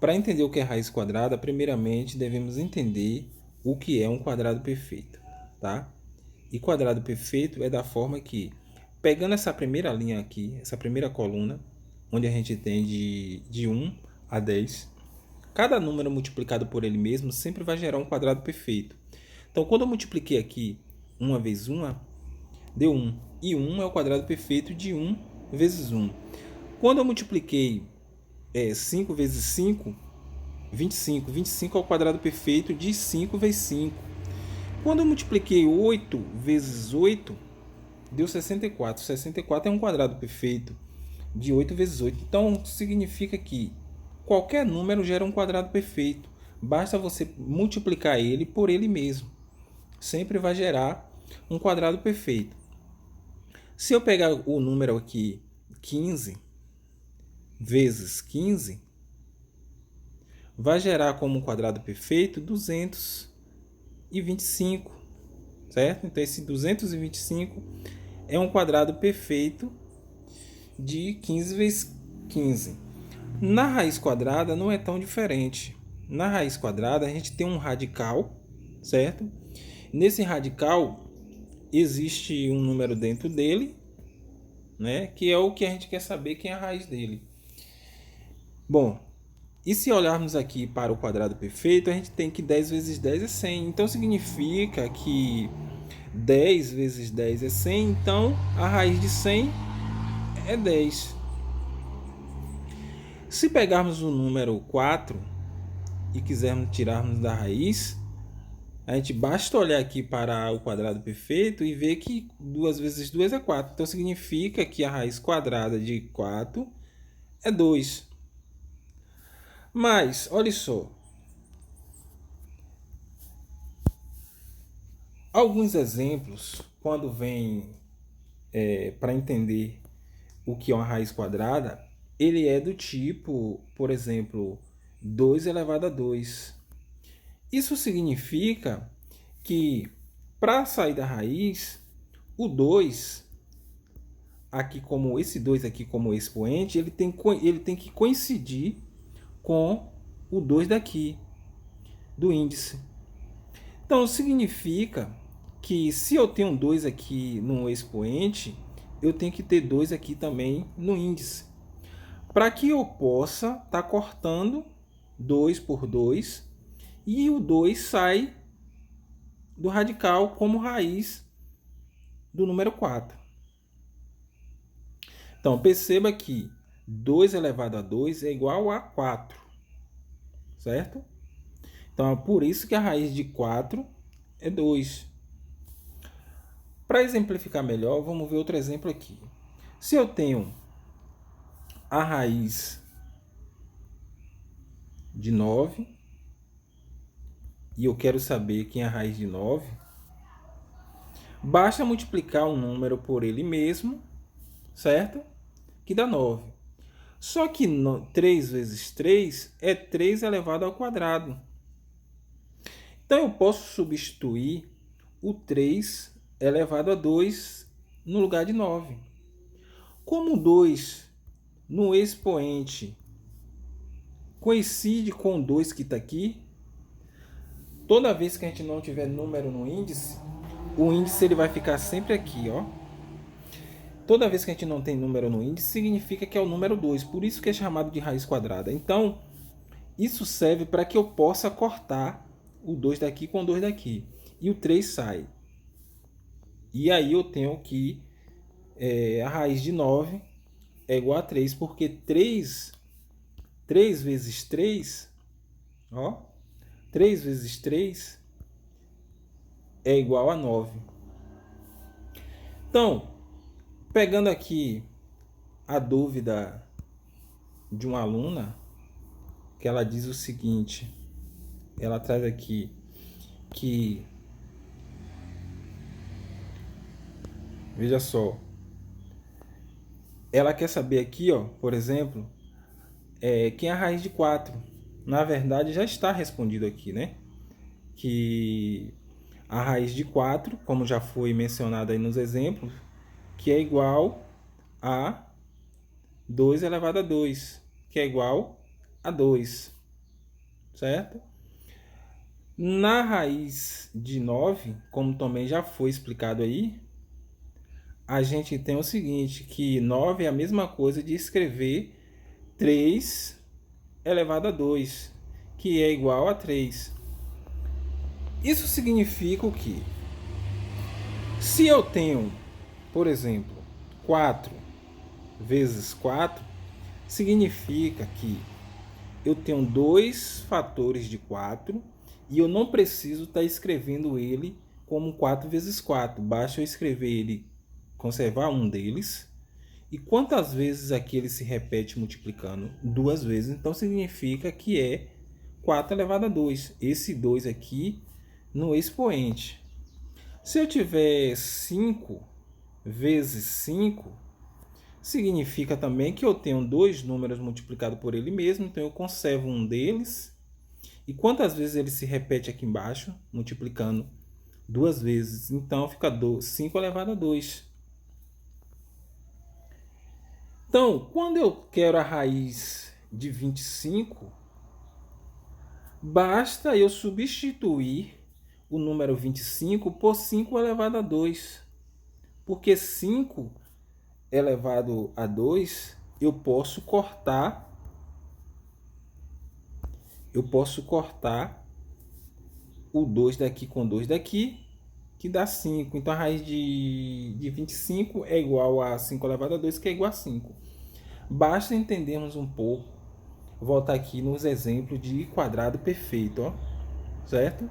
Para entender o que é raiz quadrada, primeiramente devemos entender o que é um quadrado perfeito, tá? E quadrado perfeito é da forma que, pegando essa primeira linha aqui, essa primeira coluna, onde a gente tem de 1 a 10, cada número multiplicado por ele mesmo sempre vai gerar um quadrado perfeito. Então, quando eu multipliquei aqui 1 vezes 1, deu 1. E 1 é o quadrado perfeito de 1 vezes 1. Quando eu multipliquei 5 vezes 5, 25. 25 é o quadrado perfeito de 5 vezes 5. Quando eu multipliquei 8 vezes 8, deu 64. 64 é um quadrado perfeito de 8 vezes 8. Então, significa que qualquer número gera um quadrado perfeito. Basta você multiplicar ele por ele mesmo. Sempre vai gerar um quadrado perfeito. Se eu pegar o número aqui, 15 vezes 15, vai gerar como quadrado perfeito 225, certo? Então, esse 225 é um quadrado perfeito de 15 vezes 15. Na raiz quadrada não é tão diferente. Na raiz quadrada a gente tem um radical, certo? Nesse radical existe um número dentro dele, né? Que é o que a gente quer saber quem é a raiz dele. Bom, e se olharmos aqui para o quadrado perfeito, a gente tem que 10 vezes 10 é 100. Então significa que 10 vezes 10 é 100, então a raiz de 100 é 10. Se pegarmos o número 4 e quisermos tirarmos da raiz, a gente basta olhar aqui para o quadrado perfeito e ver que 2 vezes 2 é 4. Então significa que a raiz quadrada de 4 é 2. Mas, olha só, alguns exemplos, quando vem para entender o que é uma raiz quadrada, ele é do tipo, por exemplo, 2 elevado a 2. Isso significa que para sair da raiz, o 2, aqui como esse 2 aqui como expoente, ele tem que coincidir com o 2 daqui, do índice. Então, significa que se eu tenho 2 aqui no expoente, eu tenho que ter 2 aqui também no índice. Para que eu possa estar cortando 2 por 2 e o 2 sai do radical como raiz do número 4. Então, perceba que 2 elevado a 2 é igual a 4, certo? Então, é por isso que a raiz de 4 é 2. Para exemplificar melhor, vamos ver outro exemplo aqui. Se eu tenho a raiz de 9 e eu quero saber quem é a raiz de 9, basta multiplicar um número por ele mesmo, certo? Que dá 9. Só que 3 vezes 3 é 3 elevado ao quadrado. Então, eu posso substituir o 3 elevado a 2 no lugar de 9. Como 2 no expoente coincide com o 2 que está aqui, toda vez que a gente não tiver número no índice, o índice ele vai ficar sempre aqui, ó. Toda vez que a gente não tem número no índice, significa que é o número 2. Por isso que é chamado de raiz quadrada. Então, isso serve para que eu possa cortar o 2 daqui com o 2 daqui. E o 3 sai. E aí eu tenho que a raiz de 9 é igual a 3. Porque 3 vezes 3, ó, 3 vezes 3 é igual a 9. Então, pegando aqui a dúvida de uma aluna, que ela diz o seguinte, ela traz aqui que, veja só, ela quer saber aqui, ó, por exemplo, quem é a raiz de 4. Na verdade, já está respondido aqui, né? Que a raiz de 4, como já foi mencionado aí nos exemplos, que é igual a 2 elevado a 2, que é igual a 2. certo? Na raiz de 9, como também já foi explicado aí, a gente tem o seguinte, que 9 é a mesma coisa de escrever 3 elevado a 2, que é igual a 3. Isso significa o quê? Se eu tenho, por exemplo, 4 vezes 4, significa que eu tenho dois fatores de 4 e eu não preciso estar escrevendo ele como 4 vezes 4. Basta eu escrever ele, conservar um deles. E quantas vezes aqui ele se repete multiplicando? 2 vezes. Então significa que é 4 elevado a 2. Esse 2 aqui no expoente. Se eu tiver 5 vezes 5, significa também que eu tenho dois números multiplicados por ele mesmo, então eu conservo um deles. E quantas vezes ele se repete aqui embaixo? Multiplicando 2 vezes. Então fica 5 elevado a 2. Então, quando eu quero a raiz de 25, basta eu substituir o número 25 por 5 elevado a 2. Porque 5 elevado a 2, eu posso cortar o 2 daqui com 2 daqui, que dá 5. Então a raiz de 25 é igual a 5 elevado a 2, que é igual a 5. Basta entendermos um pouco, voltar aqui nos exemplos de quadrado perfeito, ó, certo?